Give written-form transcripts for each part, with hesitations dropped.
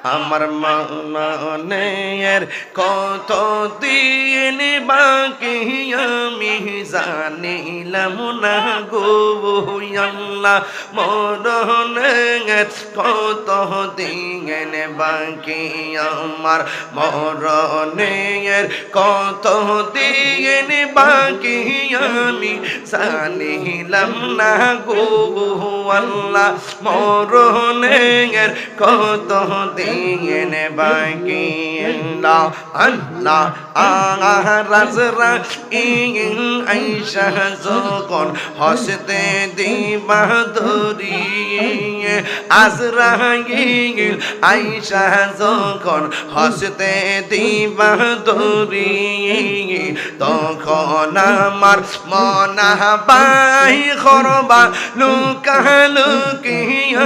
আমার মনের কত দিন বাকি আমি জানিলাম না গো আল্লাহ মরণের কত দিন বাকি আমার মরণের কত দিন বাকি আমি জানিলাম না গো আল্লাহ মরণের কত দিন বাকি আল্লাহ আল্লাহ রাজরা ইন আইসা যখন হসতে দিবা ধরি আজরাইল আইসা যখন হসতে দিবা ধরি তখন আমার মনা বাই করবা লুকালুকি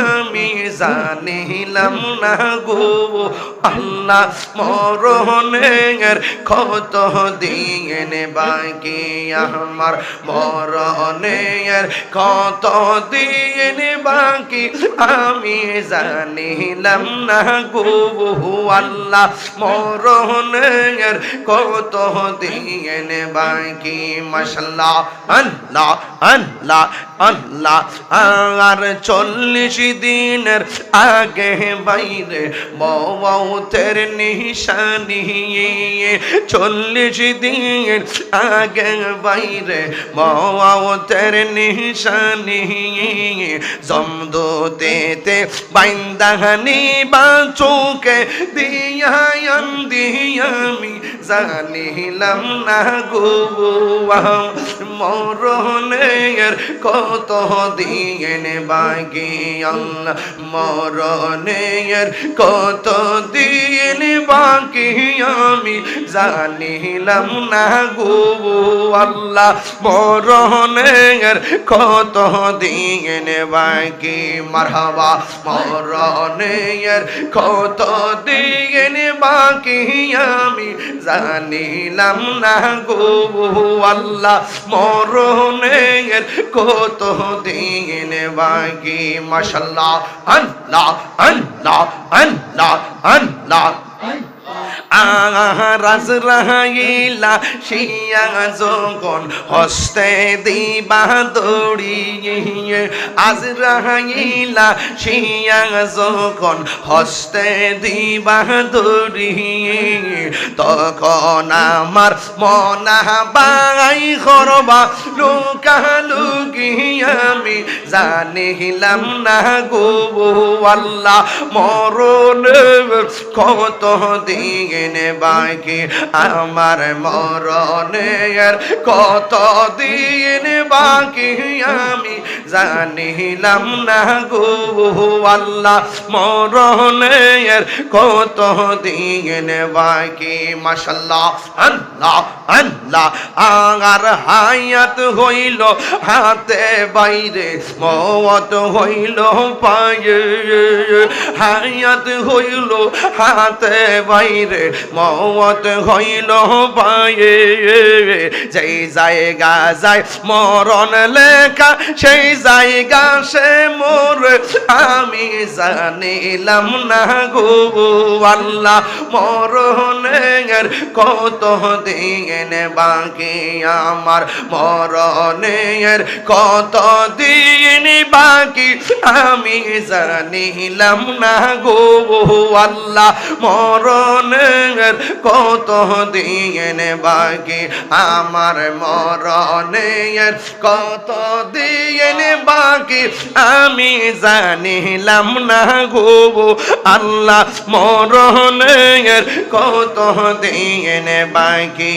আমি জানিলাম না গো আল্লাহ মরণের কত দিন বাকি আমার মরণের কত দিন বাকি আমি জানিলাম না গো আল্লাহ মরণের কত দিন বাকি মাশাআল্লাহ আল্লাহ আল্লাহ আল্লাহ আর 40 দিনের আগে বাইরে মওতের নিশানি 40 দিন আগে বাইরে মওতের নিশানি জমদুতেতে বাইন্দানি বাঁচুকে দিয়া আমি জানিলাম না গো মরণের কত দিন বাকি আল্লাহ মরণের কত দিন বাকি আমি জানিলাম না গো আল্লাহ মরণের কত দিন বাকি মারহাবা মরণের কত দিন বাকি আমি জানিলাম না গো আল্লাহ মরণের কত দিন বাকি মাশাআল্লাহ আল্লাহ আল্লাহ আল্লাহ আল্লাহ রাজরাইলা শিয়া যখন হস্তে দিবা দড়ি আজরাইলা শিয়া যখন হস্তে দিবা দড়ি তখন আমার মনা বাই করবা লুকালুকি আমি জানিলাম না গো আল্লাহ মরণের কত দিন বাকি আমার মরণের কত দিন বাকি আমি জানিলাম না গো আল্লাহ মরণের কত দিন বাকি মাশাআল্লাহ আল্লাহ আল্লাহ আর হায়াত হইল হাতে বাইরে মওত হইল পায়ে হায়াত হইল হাতে বাইরে মওত হইল পায়ে যেই জায়গা যায় মরণ লেখা সেই জায়গা সে মোর আমি জানিলাম না গো আল্লাহ মরণের কত দিন বাকি আমার মরণের কত দিন বাকি আমি জানিলাম না গো আল্লাহ মরণের কত দিন বাকি আমার মরণের কত দিন বাকি আমি জানিলাম না গো আল্লাহ মরণের কত দিন বাকি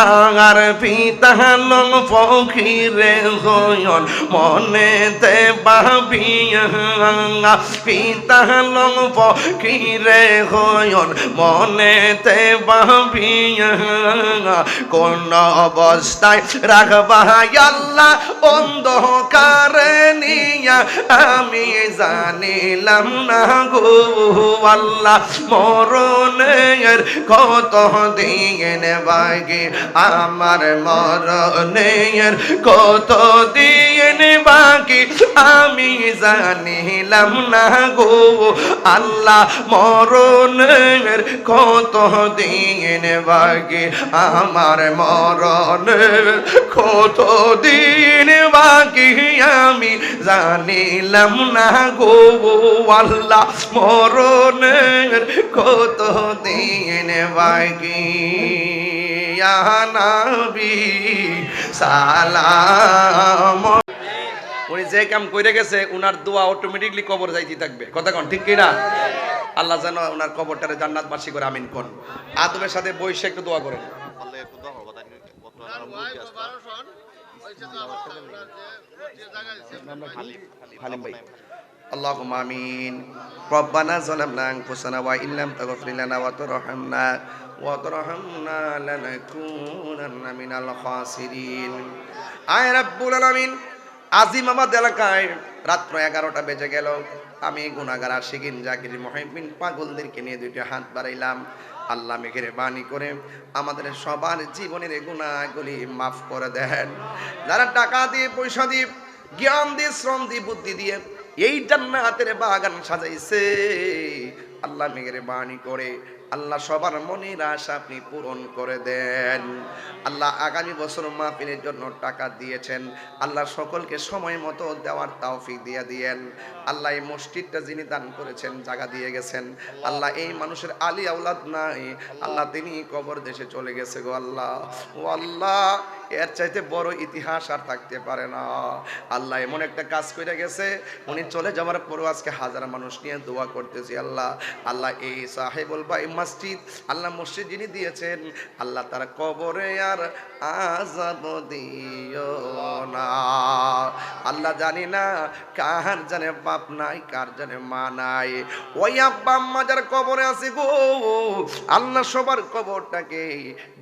আর পিতা লং ফকিরে হয়ন মনেতে ভাবিয়া পিতা লং ফকিরে হয়ন মনেতে ভাবিয়া কোন অবস্থায় রাখবা আল্লাহ অন্ধকারে নিয়া আমি জানিলাম না গো আল্লাহ মরণের কত দিন বাকি আমার মরণের কত দিন বাকি আমি জানিলাম না গো আল্লাহ মরণের কত দিন বাকি আমার মরণের কত দিন বাকি আমি জানিলাম না গো আল্লাহ মরণের কত দিন বাকি ইয়া নবী সালাম। উনি যে কাম করে গেছে উনার দোয়া অটোমেটিকলি কবর যাইতে থাকবে, কথা কোন ঠিক কিনা? আল্লাহ যেন ওনার কবরটারে জান্নাতবাসী করে আমিন কোন। আদবের সাথে বসে একটু দোয়া করেন। হালিম ভাই اللهم آمين ربنا ظلمنا أنفسنا وإن لم تغفر لنا وترحمنا لنكونن من الخاسرين আয় রব্বুল আলামিন। আজিম আমাদের এলাকায় রাত্র 11টা বেজে গেল, আমি গুনাহগার আশিকিন জাকির মুহিব্বিন পাগলদেরকে নিয়ে দুইটা হাত বাড়াইলাম। আল্লাহ মেহেরবানি করে আমাদের সবার জীবনের গুনাহগুলি মাফ করে দেন। যারা টাকা দিয়ে পয়সা দিয়ে জ্ঞান দিয়ে শ্রম দিয়ে বুদ্ধি দিয়ে এই জান্নাতের বাগান সাজাইছে, আল্লাহ মেহেরবানি করে আল্লাহ সবার মনের আশা আপনি পূরণ করে দেন। আল্লাহ আগামী বছর মাহফিলের জন্য টাকা দিয়েছেন, আল্লাহ সকলকে সময় মতো দেওয়ার তৌফিক দিয়ে দিয়েন। আল্লাহ এই মসজিদটা যিনি দান করেছেন, জায়গা দিয়ে গেছেন, আল্লাহ এই মানুষের আলী আওলাদ নাই, আল্লাহ তিনি কবর দেশে চলে গেছে গো আল্লাহ। ও আল্লাহ, এর চাইতে বড় ইতিহাস আর থাকতে পারে না। আল্লাহ এমন একটা কাজ করে গেছে, উনি চলে যাওয়ার পরও আজকে হাজার মানুষ নিয়ে দোয়া করতেছি আল্লাহ। আল্লাহ এই সাহেবুল ভাই মসজিদ, আল্লাহ মসজিদ যিনি দিয়েছেন, আল্লাহ তার কবরে আর আযাব দিও না। আল্লাহ জানি না কার জানে বাপ নাই, কার জানে মা নাই, ওই আব্বা আম্মা যার কবরে আছে গো আল্লাহ সবার কবরটাকে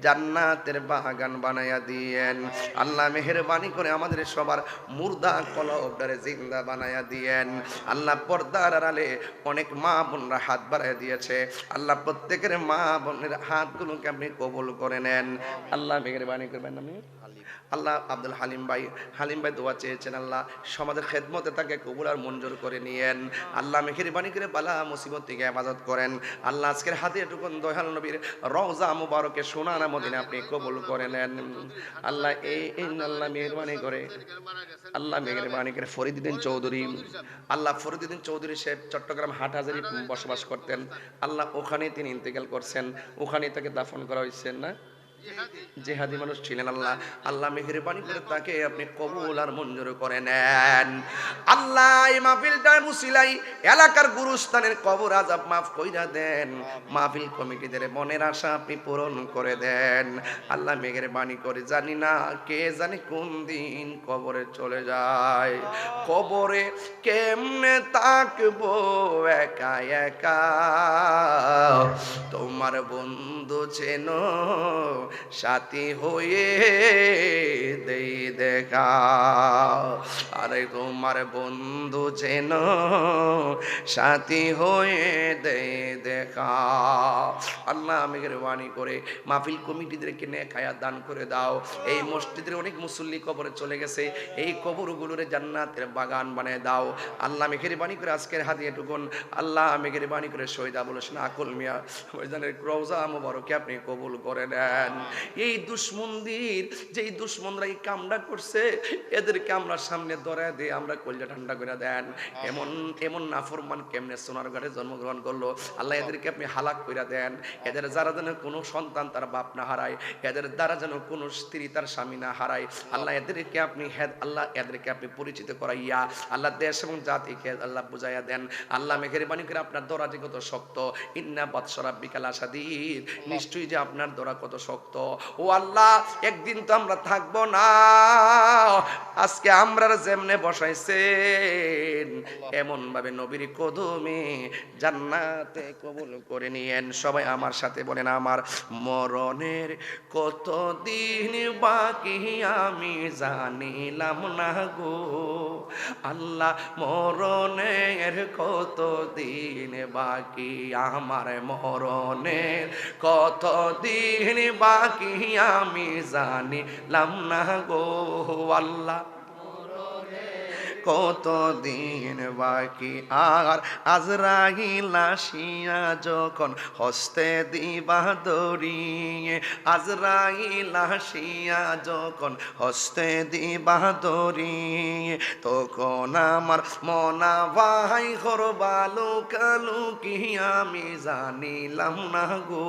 জান্নাতের বাগান বানায়া দিয়েন। আল্লাহ মেহেরবানি করে আমাদের সবার মুর্দা কলবটারে জিন্দা বানায়া দিয়েন। আল্লাহ পর্দার আড়ালে অনেক মা বোনরা হাত বাড়ায় দিয়েছে, আল্লাহ প্রত্যেকের মা বোনের হাতগুলোকে আপনি কবুল করে নেন। আল্লাহ মেহেরবানি করবেন। আমি আল্লাহ আব্দুল হালিম ভাই দোয়া চেয়েছেন, আল্লাহ সমাজের খেদমতে তাকে কবুল আর মঞ্জুর করে নিয়েন। আল্লাহ মেহেরবানি করে বালা মুসিবত থেকে হেফাজত করেন। আল্লাহ আজকের হাতে এটুকুন দয়াল নবীর রওজা মুবারকে সোনার মদিনা আপনি কবুল করে নেন। আল্লাহ এই আল্লাহ মেহেরবানি করে ফরিদুদ্দিন চৌধুরী সাহেব চট্টগ্রাম হাটহাজারী বসবাস করতেন, আল্লাহ ওখানে তিনি ইন্তেকাল করছেন, ওখানে তাকে দাফন করা হয়েছে না, জিহাদি মানুষ ছিলেন। আল্লাহ মেহেরবানি করে তাকে আপনি কবুল আর মঞ্জুর করে নেন। আল্লাহ এই মাহফিলটা মুসিলাই এলাকার গুরুস্থানের কবর আযাব মাফ কইরা দেন। মাহফিল কমিটিদের মনের আশা আপনি পূরণ করে দেন। আল্লাহ মেহেরবানি করে জানি না কে জানি কোন দিন কবরে চলে যায়, কবরে কেমনে থাকবো একা একা, তোমার বন্ধু চেনো সাথী হয়ে দেই দেখা, আরে তোমার বন্ধু যেন সাথী হয়ে দেই দেখা। আল্লাহ মেহেরবানি করে মাহফিল কমিটিদেরকে নেক হায়াত দান করে দাও। এই মসজিদের অনেক মুসল্লি কবরে চলে গেছে, এই কবরগুলোরে জান্নাতের বাগান বানিয়ে দাও। আল্লাহ মেহেরবানি করে আজকের হাদিয়াটুকুন আল্লাহ মেহেরবানি করে শহীদ আবুল হোসেন আকুল মিয়া ওইখানের রওজা মুবারকে আপনি কবুল করে নেন। এই দুশ্মনদের যেই দুশ্মনরা এই কামটা করছে, এদেরকে আমরা সামনে ধরে দিয়ে আমরা কলজা ঠান্ডা করে দেন। এমন নাফরমান কেমনে সোনার ঘাটে জন্মগ্রহণ করলো, আল্লাহ এদেরকে আপনি হালাক করে দেন। এদের যারা যেন কোনো সন্তান তার বাপ না হারায়, এদের দ্বারা যেন কোনো স্ত্রী তার স্বামী না হারায়, আল্লাহ এদেরকে আপনি পরিচিত করাইয়া আল্লাহ দেশ এবং জাতিকে আল্লাহ বুঝাইয়া দেন। আল্লাহ মেহেরবানি করে আপনার দরাজি কত শক্ত, ইন্না বাতশা রাব্বিকা লাশাদীদ, নিশ্চয়ই যে আপনার দরা কত শক্ত। ও আল্লাহ, একদিন তো আমরা থাকবো না, আজকে আমরা যেমনে বসাইছেন এমন ভাবে নবীর কদমে জান্নাতে কবুল করে নিয়েন। সবাই আমার আমার সাথে বলেন, আমার মরণের কতদিন বাকি আমি জানিলাম না গো আল্লাহ, মরণের কতদিন বাকি, আমার মরণের কতদিন বাকি আমি জানিলাম না গো আল্লাহ, কতদিন বাকি। আর আজরাইল আসিয়া যখন হস্তে দিবা দড়িয়ে, আজরাইল আসিয়া যখন হস্তে দিবা দড়িয়ে, তখন আমার মনা ভাই করবালু কালু কি আমি জানিলাম না গো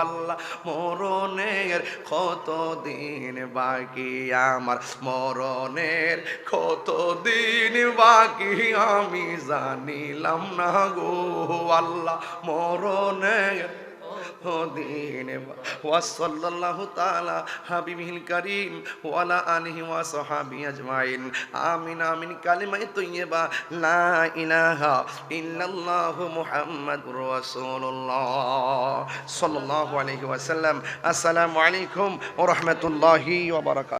আল্লাহ, মরণের কতদিন বাকি, আমার মরণের কতদিন বাকি আমি জানিলাম না গো আল্লাহ, মরণের দিন। ওয়া সাল্লাল্লাহু তাআলা হাবিবিল কারীম ওয়া আলা আলিহি ওয়া সাহবিহি আজমাইন। আমিন আমিন। কালিমায়ে তাইয়্যিবা লা ইলাহা ইল্লাল্লাহু মুহাম্মাদুর রাসূলুল্লাহ সাল্লাল্লাহু আলাইহি ওয়াসাল্লাম। আসসালামু আলাইকুম ওয়া রাহমাতুল্লাহি ওয়া বারাকাতুহু।